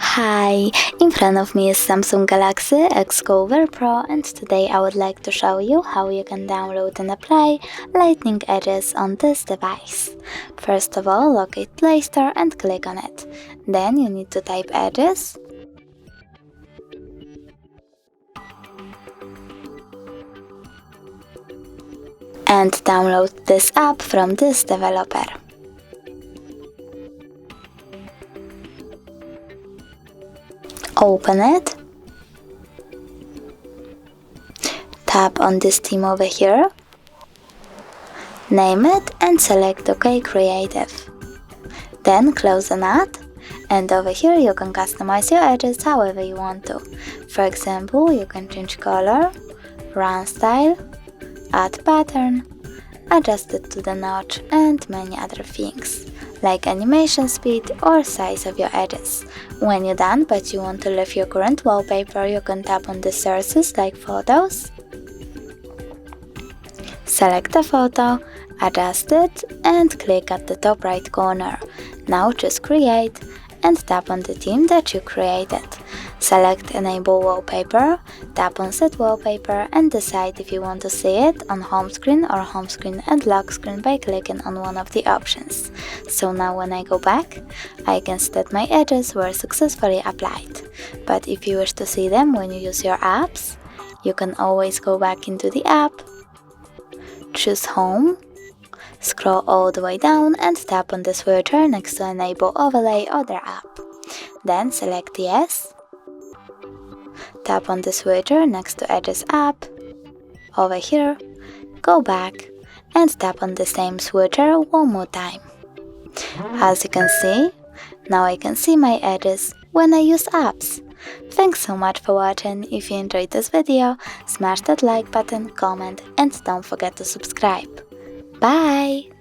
Hi, in front of me is Samsung Galaxy XCover Pro, and today I would like to show you how you can download and apply Lightning Edges on this device. First of all, locate Play Store and click on it. Then you need to type Edges. And download this app from this developer. Open it, tap on this theme over here, name it and select OK Creative. Then close the nut, and over here you can customize your edges however you want to. For example, you can change color, run style, add pattern, adjust it to the notch and many other things, like animation speed or size of your edges. When you're done but you want to leave your current wallpaper, you can tap on the sources like photos, select the photo, adjust it and click at the top right corner. Now choose create and tap on the theme that you created. Select enable wallpaper, tap on set wallpaper and decide if you want to see it on home screen or home screen and lock screen by clicking on one of the options. So now when I go back, I can see that my edges were successfully applied. But if you wish to see them when you use your apps, you can always go back into the app, choose home, scroll all the way down and tap on the switcher next to enable overlay other app. Then select yes, tap on the switcher next to Edges app, over here, go back and tap on the same switcher one more time. As you can see, now I can see my edges when I use apps. Thanks so much for watching. If you enjoyed this video, smash that like button, comment and don't forget to subscribe. Bye!